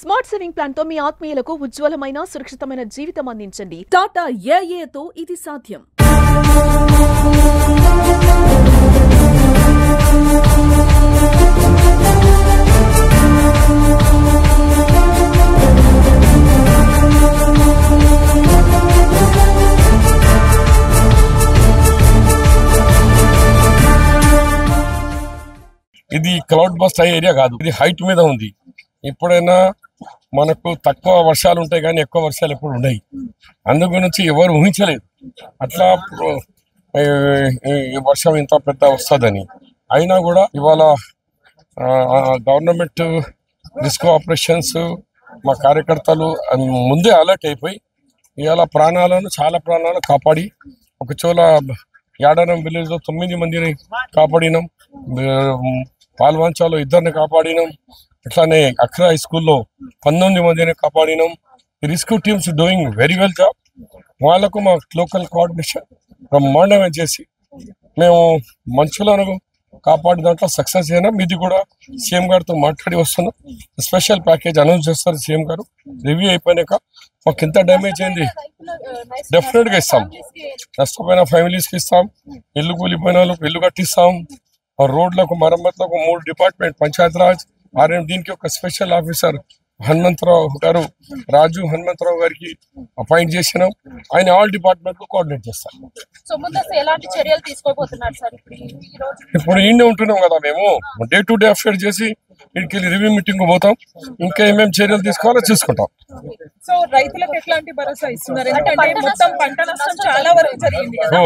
Smart saving plan తో మీ ఆత్మీయులకు ఉజ్వలమైన సురక్షితమైన జీవితం అందించండి. టాటా ఏఏతో ఇది సాధ్యం. ఇది క్లౌడ్ బస్ట్ అయ్యే ఏరియా కాదు, ఇది హైట్ మీద ఉంది. ఎప్పుడైనా మనకు తక్కువ వర్షాలు ఉంటాయి కానీ ఎక్కువ వర్షాలు ఎప్పుడు ఉన్నాయి. అందు గురించి ఎవరు ఊహించలేదు అట్లా ఈ వర్షం ఇంత పెద్ద వస్తుందని. అయినా కూడా ఇవాళ గవర్నమెంట్ రిస్క్ ఆపరేషన్స్ మా కార్యకర్తలు ముందే అలర్ట్ అయిపోయి ఇవాళ చాలా ప్రాణాలను కాపాడి ఒక చోల యాడనం విలేజ్లో 9 మందిని కాపాడినాం, పాల్వంచాలో 2 కాపాడినాం, అట్లానే అక్రా హై స్కూల్లో 19 మందిని కాపాడినాం. Rescue teams doing very well job. వాళ్ళకు మా లోకల్ కోఆర్డినేషన్ బ్రహ్మాండంగా చేసి మేము మనుషులను కాపాడిన దాంట్లో సక్సెస్ అయినాం. ఇది కూడా సీఎం గారితో మాట్లాడి వస్తున్నాం. స్పెషల్ ప్యాకేజ్ అనౌన్స్ చేస్తారు సీఎం గారు. రివ్యూ అయిపోయినాక మాకు ఎంత డ్యామేజ్ అయింది డెఫినెట్గా ఇస్తాం. నష్టపోయిన ఫ్యామిలీస్కి ఇస్తాం, ఇల్లు కూలిపోయిన వాళ్ళకు ఇల్లు కట్టిస్తాం. రోడ్లకు మరమ్మతులకు 3 డిపార్ట్మెంట్ పంచాయతీరాజ్ ఆర్ఎం దీనికి ఒక స్పెషల్ ఆఫీసర్ రాజు హనుమంతరావు గారికి అపాయింట్ చేసినాం. ఆయన ఆల్ డిపార్ట్మెంట్ కోఆర్డినేట్ చేస్తారు. ఇప్పుడు ఈయనే ఉంటున్నాం కదా, మేము డే టు డే అఫేర్ చేసి ఇంటికి రివ్యూ మీటింగ్ పోతాం. ఇంకా ఏమేమి చర్యలు తీసుకోవాలో చూసుకుంటాం. సో రైతులకు ఎట్లాంటి భరోసా ఇస్తున్నారు? ఎందుకంటే మొత్తం పంట నష్టం చాలా వరకు జరిగింది కదా.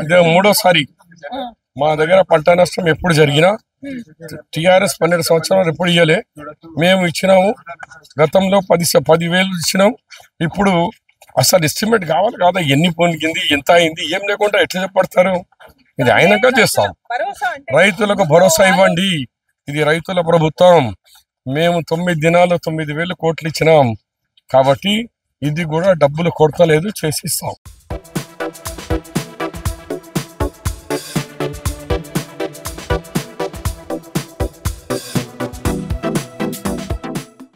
ఇదే 3వ సారి మా దగ్గర పంట నష్టం ఎప్పుడు జరిగినా టీఆర్ఎస్ 12 సంవత్సరాలు ఎప్పుడు ఇవ్వలే. మేము ఇచ్చినాము, గతంలో 10,000 ఇచ్చినాం. ఇప్పుడు అసలు ఎస్టిమేట్ కావాలి కదా, ఎన్ని పొందింది ఎంత అయింది ఏం లేకుండా ఎట్లా చెప్పడతారు? ఇది అయినాక చేస్తాం. రైతులకు భరోసా ఇవ్వండి, ఇది రైతుల ప్రభుత్వం. మేము 9 దినాలు 9,000 కోట్లు ఇచ్చినాం కాబట్టి ఇది కూడా డబ్బులు కొడతలేదు, చేసిస్తాం.